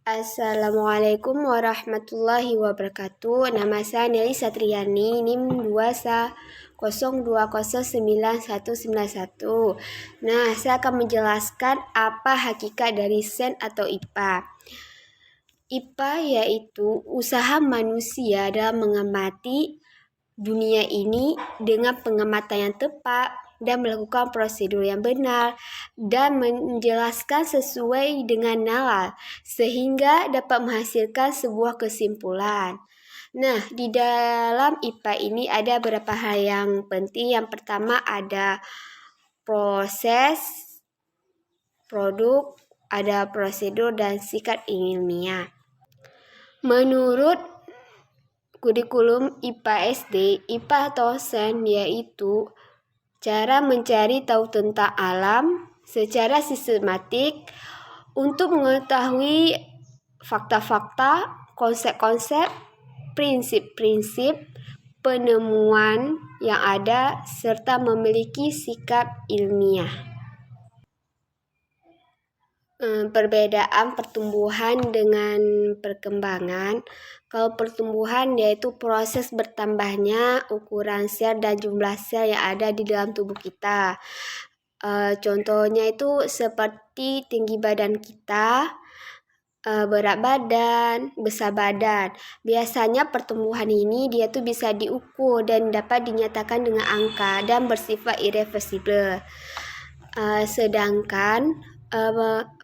Assalamualaikum warahmatullahi wabarakatuh. Nama saya Nelly Satriani, NIM 202099191. Nah, saya akan menjelaskan apa hakikat dari sains atau IPA. IPA yaitu usaha manusia dalam mengamati dunia ini dengan pengamatan yang tepat dan melakukan prosedur yang benar dan menjelaskan sesuai dengan nalar sehingga dapat menghasilkan sebuah kesimpulan. Nah, di dalam IPA ini ada beberapa hal yang penting. Yang pertama ada proses, produk, ada prosedur dan sikap ilmiah. Menurut kurikulum IPA SD, IPA atau sains yaitu cara mencari tahu tentang alam secara sistematik untuk mengetahui fakta-fakta, konsep-konsep, prinsip-prinsip, penemuan yang ada, serta memiliki sikap ilmiah. Perbedaan pertumbuhan dengan perkembangan. Kalau pertumbuhan yaitu proses bertambahnya ukuran sel dan jumlah sel yang ada di dalam tubuh kita. Contohnya itu seperti tinggi badan kita, berat badan, besar badan. Biasanya pertumbuhan ini dia tuh bisa diukur dan dapat dinyatakan dengan angka dan bersifat irreversibel. Sedangkan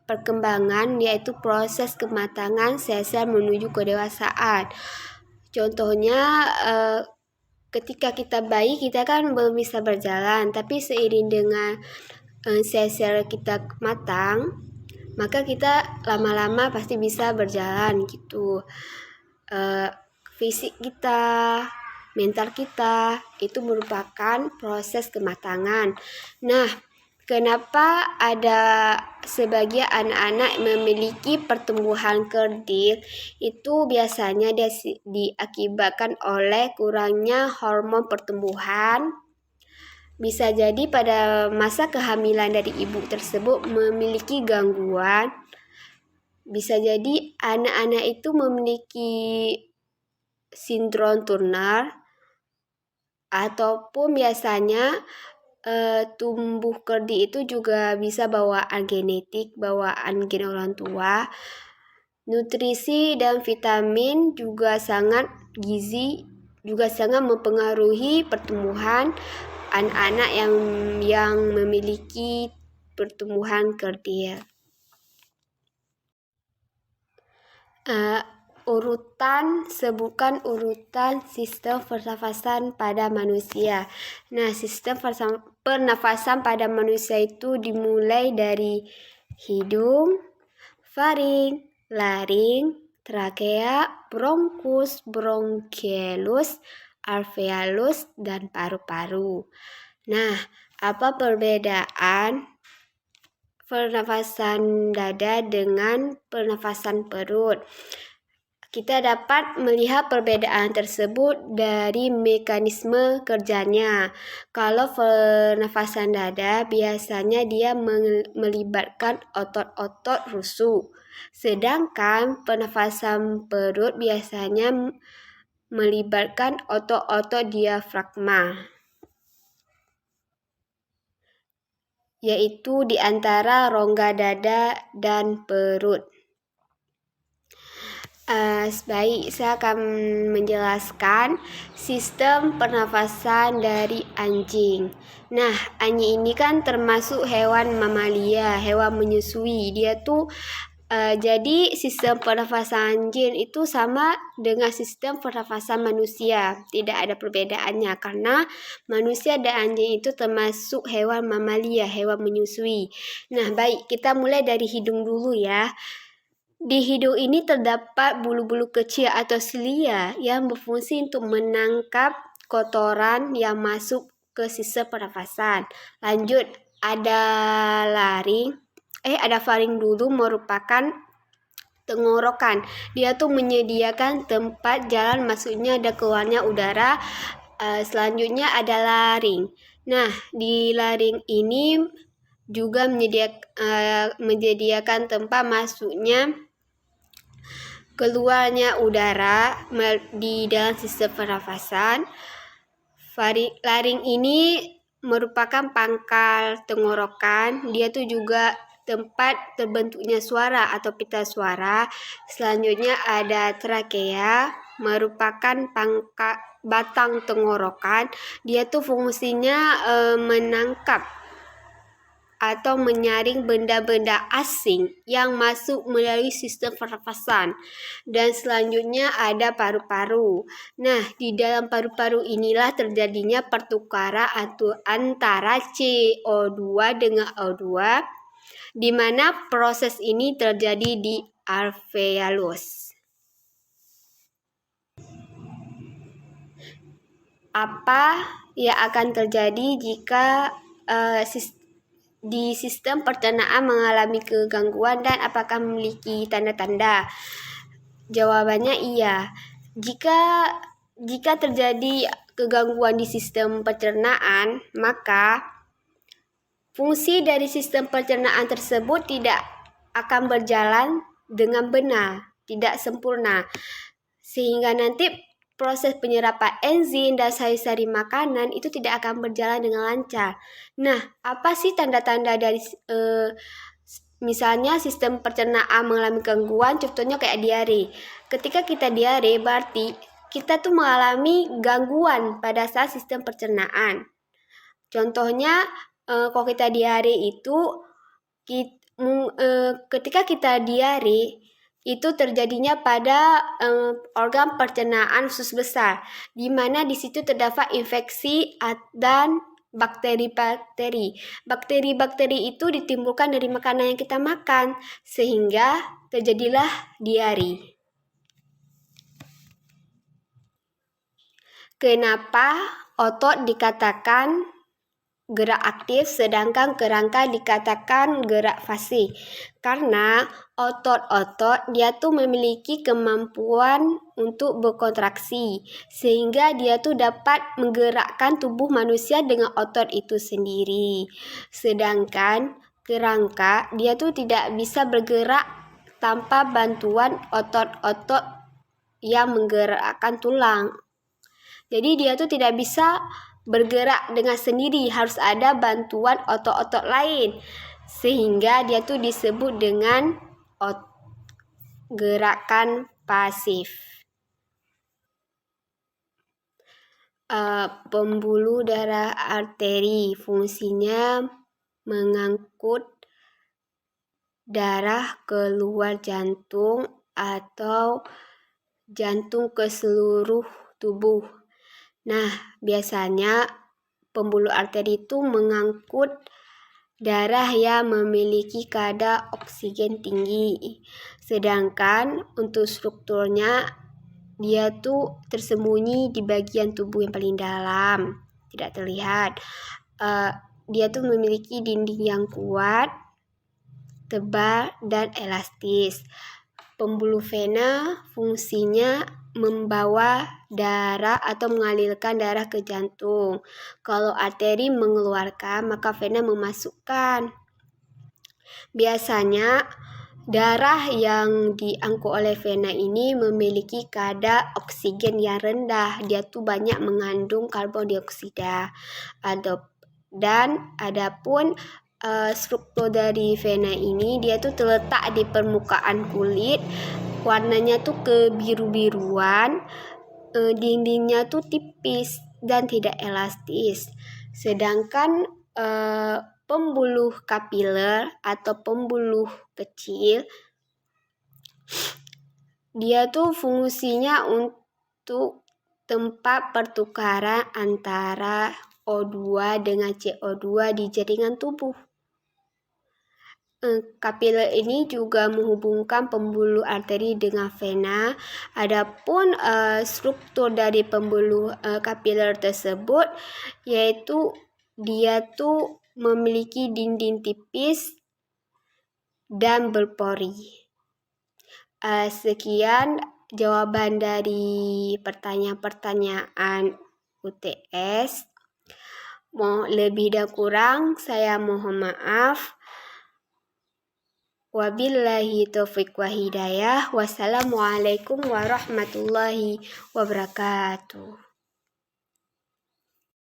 perkembangan yaitu proses kematangan sel-sel menuju kedewasaan. Contohnya ketika kita bayi kita kan belum bisa berjalan, tapi seiring dengan sel-sel kita matang, maka kita lama-lama pasti bisa berjalan gitu. Fisik kita, mental kita itu merupakan proses kematangan. Nah, kenapa ada sebagian anak-anak memiliki pertumbuhan kerdil? Itu biasanya diakibatkan oleh kurangnya hormon pertumbuhan. Bisa jadi pada masa kehamilan dari ibu tersebut memiliki gangguan. Bisa jadi anak-anak itu memiliki sindrom Turner, ataupun biasanya tumbuh kerdil itu juga bisa bawaan genetik, bawaan gen orang tua. Nutrisi dan vitamin juga gizi juga sangat mempengaruhi pertumbuhan anak-anak yang memiliki pertumbuhan kerdil. Sebutkan urutan sistem pernafasan pada manusia. Nah, sistem pernafasan pada manusia itu dimulai dari hidung, faring, laring, trakea, bronkus, bronkiolus, alveolus, dan paru-paru. Nah, apa perbedaan pernafasan dada dengan pernafasan perut? Kita dapat melihat perbedaan tersebut dari mekanisme kerjanya. Kalau pernafasan dada biasanya dia melibatkan otot-otot rusuk, sedangkan pernafasan perut biasanya melibatkan otot-otot diafragma, yaitu di antara rongga dada dan perut. Baik, saya akan menjelaskan sistem pernafasan dari anjing. Nah, anjing ini kan termasuk hewan mamalia, hewan menyusui. Dia tuh jadi sistem pernafasan anjing itu sama dengan sistem pernafasan manusia. Tidak ada perbedaannya karena manusia dan anjing itu termasuk hewan mamalia, hewan menyusui. Nah, baik, kita mulai dari hidung dulu ya. Di hidung ini terdapat bulu-bulu kecil atau silia yang berfungsi untuk menangkap kotoran yang masuk ke sistem pernafasan. Lanjut, ada faring dulu merupakan tenggorokan. Dia tuh menyediakan tempat jalan masuknya dan keluarnya udara. Selanjutnya ada laring. Nah, di laring ini juga menyediakan tempat masuknya keluarnya udara di dalam sistem pernafasan. Laring ini merupakan pangkal tenggorokan. Dia tuh juga tempat terbentuknya suara atau pita suara. Selanjutnya ada trakea, merupakan pangkal batang tenggorokan. Dia tuh fungsinya menangkap atau menyaring benda-benda asing yang masuk melalui sistem pernafasan. Dan selanjutnya ada paru-paru. Nah, di dalam paru-paru inilah terjadinya pertukaran antara CO2 dengan O2, di mana proses ini terjadi di alveolus. Apa yang akan terjadi jika di sistem pencernaan mengalami kegangguan dan apakah memiliki tanda-tanda? Jawabannya iya. Jika terjadi kegangguan di sistem pencernaan, maka fungsi dari sistem pencernaan tersebut tidak akan berjalan dengan benar, tidak sempurna. Sehingga nanti proses penyerapan enzim dan sari-sari makanan itu tidak akan berjalan dengan lancar. Nah, apa sih tanda-tanda dari misalnya sistem pencernaan mengalami gangguan? Contohnya kayak diare. Ketika kita diare, berarti kita tuh mengalami gangguan pada saat sistem pencernaan. Contohnya, kalau kita diare itu, ketika kita diare, itu terjadinya pada organ pencernaan usus besar, di mana di situ terdapat infeksi dan bakteri-bakteri. Bakteri-bakteri itu ditimbulkan dari makanan yang kita makan, sehingga terjadilah diare. Kenapa otot dikatakan gerak aktif sedangkan kerangka dikatakan gerak pasif? Karena otot-otot dia tuh memiliki kemampuan untuk berkontraksi, sehingga dia tuh dapat menggerakkan tubuh manusia dengan otot itu sendiri. Sedangkan kerangka dia tuh tidak bisa bergerak tanpa bantuan otot-otot yang menggerakkan tulang. Jadi dia tuh tidak bisa bergerak dengan sendiri, harus ada bantuan otot-otot lain, sehingga dia tuh disebut dengan gerakan pasif. Pembuluh darah arteri fungsinya mengangkut darah keluar jantung atau jantung ke seluruh tubuh. Nah, biasanya pembuluh arteri itu mengangkut darah yang memiliki kadar oksigen tinggi. Sedangkan untuk strukturnya dia tuh tersembunyi di bagian tubuh yang paling dalam, tidak terlihat. Dia tuh memiliki dinding yang kuat, tebal, dan elastis. Pembuluh vena fungsinya membawa darah atau mengalirkan darah ke jantung. Kalau arteri mengeluarkan, maka vena memasukkan. Biasanya darah yang diangkut oleh vena ini memiliki kadar oksigen yang rendah. Dia tuh banyak mengandung karbon dioksida. Dan adapun struktur dari vena ini dia tuh terletak di permukaan kulit, warnanya tuh kebiru-biruan, dindingnya tuh tipis dan tidak elastis. Sedangkan pembuluh kapiler atau pembuluh kecil dia tuh fungsinya untuk tempat pertukaran antara O2 dengan CO2 di jaringan tubuh. Kapiler ini juga menghubungkan pembuluh arteri dengan vena. Adapun struktur dari pembuluh kapiler tersebut yaitu dia tuh memiliki dinding tipis dan berpori. Sekian jawaban dari pertanyaan-pertanyaan UTS. Lebih dan kurang saya mohon maaf. Wabillahi taufiq wa hidayah. Wassalamualaikum warahmatullahi wabarakatuh.